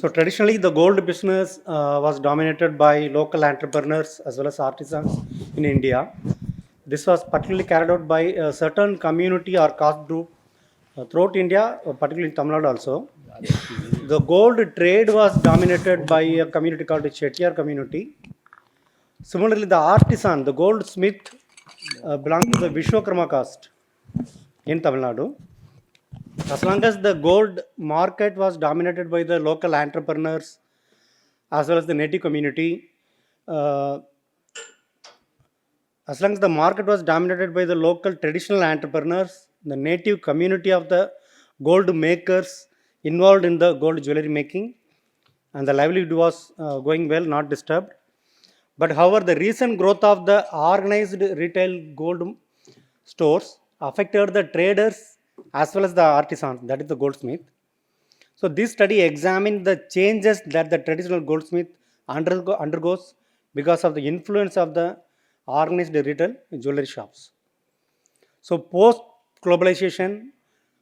So traditionally, the gold business was dominated by local entrepreneurs as well as artisans in India. This was particularly carried out by a certain community or caste group throughout India, particularly in Tamil Nadu also. The gold trade was dominated by a community called the Chettiar community. Similarly, the artisan, the goldsmith, belonged to the Vishwakarma caste in Tamil Nadu. As long as the gold market was dominated by the local entrepreneurs as well as the native community, uh, as long as the market was dominated by the local traditional entrepreneurs, the native community of the gold makers involved in the gold jewelry making, and the livelihood was going well, not disturbed. But however, the recent growth of the organized retail gold stores affected the traders as well as the artisans, that is the goldsmith. So this study examined the changes that the traditional goldsmith undergoes because of the influence of the organized retail jewelry shops. So post globalization,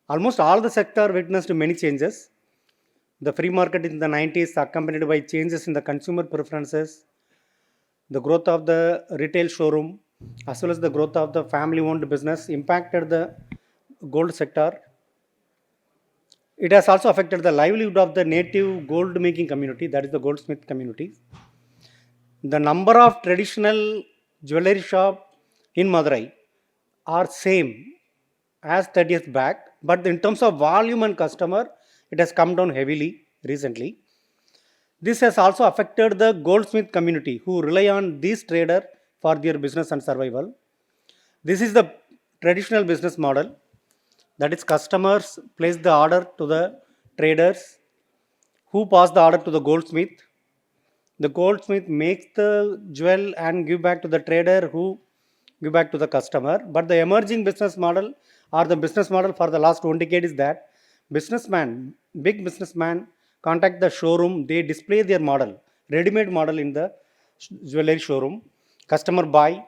almost all the sector witnessed many changes. The free market in the 90s accompanied by changes in the consumer preferences, the growth of the retail showroom, as well as the growth of the family owned business impacted the gold sector. It has also affected the livelihood of the native gold making community, that is the goldsmith community. The number of traditional jewelry shop in Madurai are same as 30 years back, but in terms of volume and customer, it has come down heavily recently. This has also affected the goldsmith community who rely on these trader for their business and survival. This is the traditional business model, that is customers place the order to the traders who pass the order to the goldsmith. The goldsmith makes the jewel and give back to the trader who give back to the customer. But the emerging business model or the business model for the last 1 decade is that businessman, big businessman contact the showroom, they display their model, ready-made model in the jewelry showroom. Customer buy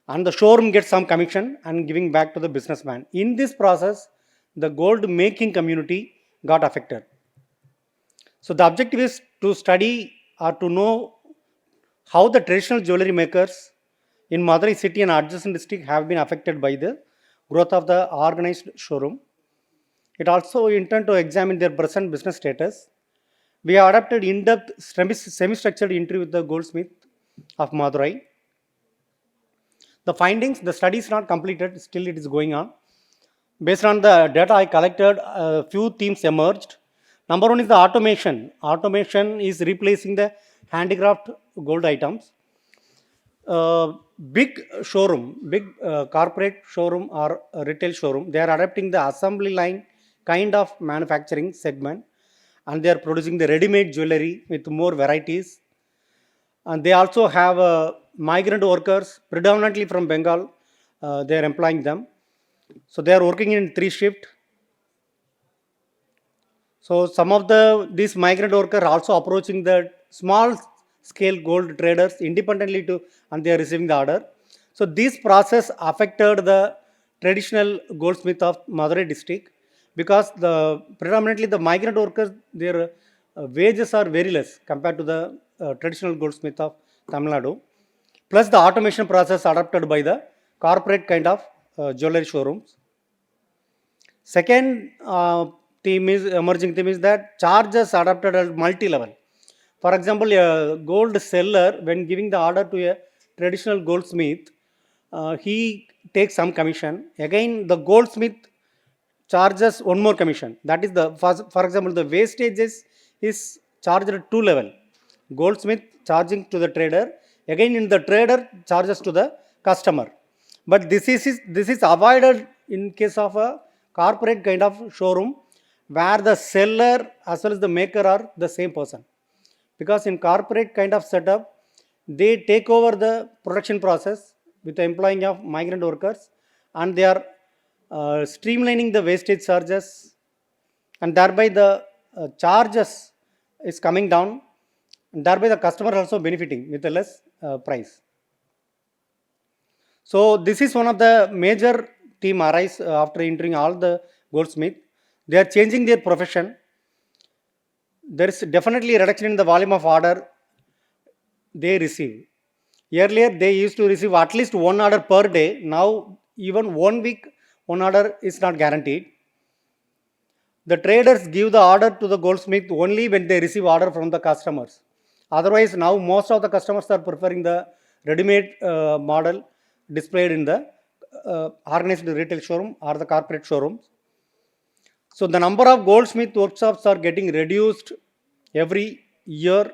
and the showroom gets some commission and giving back to the businessman. In this process, the gold making community got affected. So the objective is to study or to know how the traditional jewelry makers in Madurai city and adjacent district have been affected by the growth of the organized showroom. It also intend to examine their present business status. We have adapted in-depth semi-structured interview with the goldsmith of Madurai. The findings, the study is not completed, still it is going on. Based on the data I collected, a few themes emerged. Number one is the automation. Automation is replacing the handicraft gold items. Big showroom, big corporate showroom or retail showroom, they are adapting the assembly line kind of manufacturing segment, and they are producing the ready-made jewelry with more varieties. And they also have migrant workers, predominantly from Bengal. They are employing them. So they are working in 3 shift. So some of these migrant workers are also approaching the small scale gold traders independently to, and they are receiving the order. So this process affected the traditional goldsmith of Madurai district because the predominantly the migrant workers, their wages are very less compared to the traditional goldsmith of Tamil Nadu. Plus the automation process adopted by the corporate kind of jewelry showrooms. Second theme is emerging theme is that charges adapted at multi-level. For example, a gold seller, when giving the order to a traditional goldsmith, he takes some commission. Again, the goldsmith charges one more commission. That is for example, the wastage is charged at 2 level. Goldsmith charging to the trader. Again, in the trader charges to the customer. But this is avoided in case of a corporate kind of showroom where the seller as well as the maker are the same person, because in corporate kind of setup they take over the production process with the employing of migrant workers, and they are streamlining the wastage charges, and thereby the charges is coming down, and thereby the customer also benefiting with a less price. So this is one of the major theme arise after entering all the goldsmith. They are changing their profession. there is definitely a reduction in the volume of order they receive. Earlier, they used to receive at least one order per day. Now, even 1 week, one order is not guaranteed. The traders give the order to the goldsmith only when they receive order from the customers. Otherwise, now most of the customers are preferring the ready-made model displayed in the organized retail showroom or the corporate showrooms. So the number of goldsmith workshops are getting reduced every year.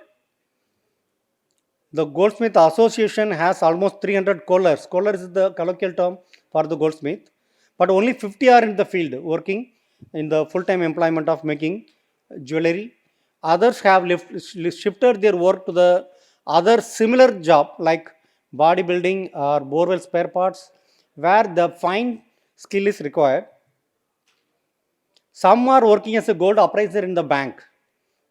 The Goldsmith Association has almost 300 collars. Collars is the colloquial term for the goldsmith, but only 50 are in the field working in the full-time employment of making jewelry. Others have shifted their work to the other similar job like bodybuilding or borewell spare parts, where the fine skill is required. Some are working as a gold appraiser in the bank.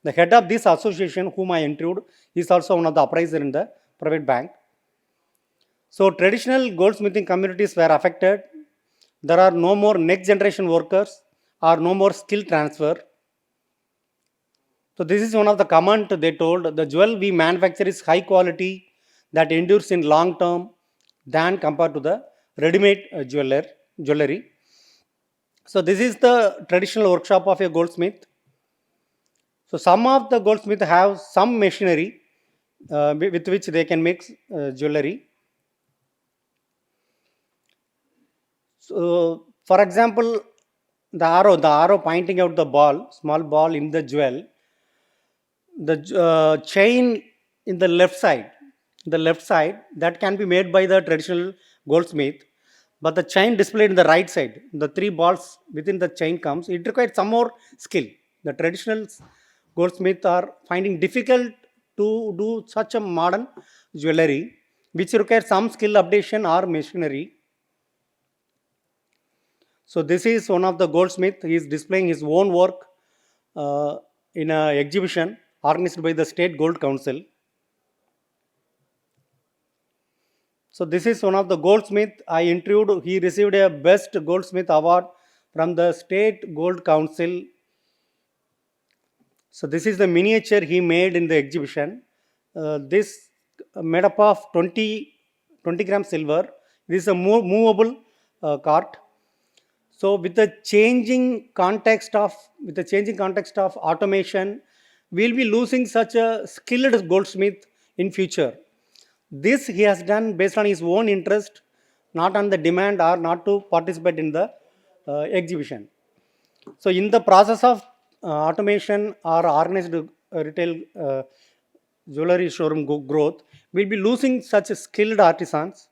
The head of this association, whom I interviewed, is also one of the appraiser in the private bank. So traditional goldsmithing communities were affected. There are no more next generation workers or no more skill transfer. So this is one of the comment they told. The jewel we manufacture is high quality that endures in long term than compared to the ready-made jewelry. So this is the traditional workshop of a goldsmith. So some of the goldsmith have some machinery with which they can make jewelry. So for example, the arrow pointing out the ball, small ball in the jewel, the chain in the left side that can be made by the traditional goldsmith, but the chain displayed in the right side, the three balls within the chain comes, it requires some more skill. The traditional goldsmiths are finding difficult to do such a modern jewelry, which requires some skill updation or machinery. So this is one of the goldsmith. He is displaying his own work in an exhibition organized by the State Gold Council. So this is one of the goldsmith I interviewed. He received a Best Goldsmith Award from the State Gold Council. So this is the miniature he made in the exhibition. This made up of 20 gram silver. This is a movable cart. So with the changing context of automation, we'll be losing such a skilled goldsmith in future. This he has done based on his own interest, not on the demand or not to participate in the exhibition. So in the process of automation or organized retail jewelry showroom growth, we'll be losing such skilled artisans.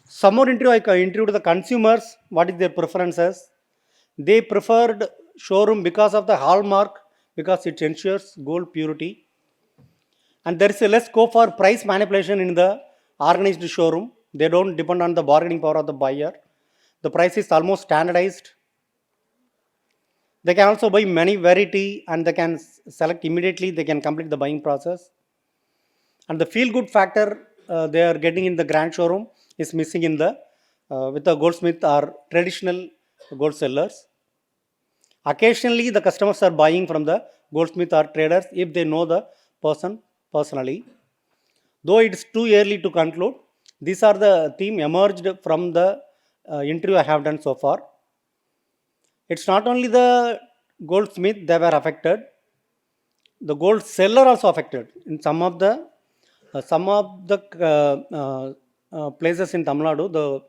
Some more interview, I interviewed the consumers, what is their preferences. They preferred showroom because of the hallmark, because it ensures gold purity. And there is a less scope for price manipulation in the organized showroom. They don't depend on the bargaining power of the buyer. The price is almost standardized. They can also buy many variety and they can select immediately. They can complete the buying process. And the feel good factor they are getting in the grand showroom is missing in the with the goldsmith or traditional gold sellers. Occasionally, the customers are buying from the goldsmith or traders if they know the person personally. Though it's too early to conclude, these are the theme emerged from the interview I have done so far. It's not only the goldsmith they were affected, the gold seller also affected. In some of the places in Tamil Nadu, the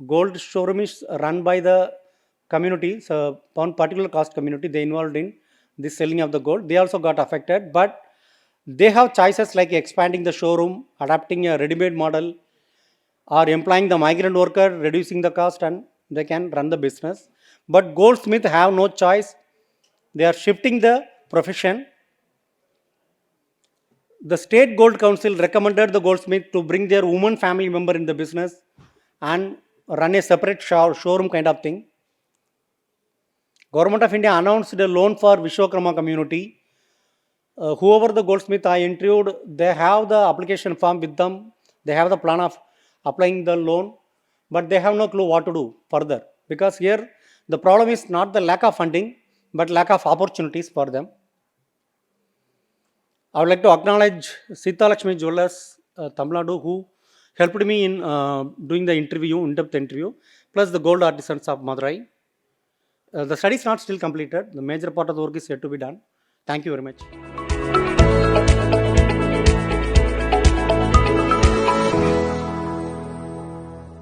gold showroom is run by the community, so one particular caste community, they involved in the selling of the gold. They also got affected, but they have choices like expanding the showroom, adapting a ready-made model, or employing the migrant worker, reducing the cost, and they can run the business. But goldsmith have no choice. They are shifting the profession. The State Gold Council recommended the goldsmith to bring their woman family member in the business and run a separate showroom kind of thing. Government of India announced a loan for Vishwakarma community. Whoever the goldsmith I interviewed, they have the application form with them. They have the plan of applying the loan, but they have no clue what to do further. Because here, the problem is not the lack of funding, but lack of opportunities for them. I would like to acknowledge Sita Lakshmi Jewellers, Tamil Nadu, who helped me in doing the interview, in-depth interview, plus the gold artisans of Madurai. The study is not still completed. The major part of the work is yet to be done. Thank you very much.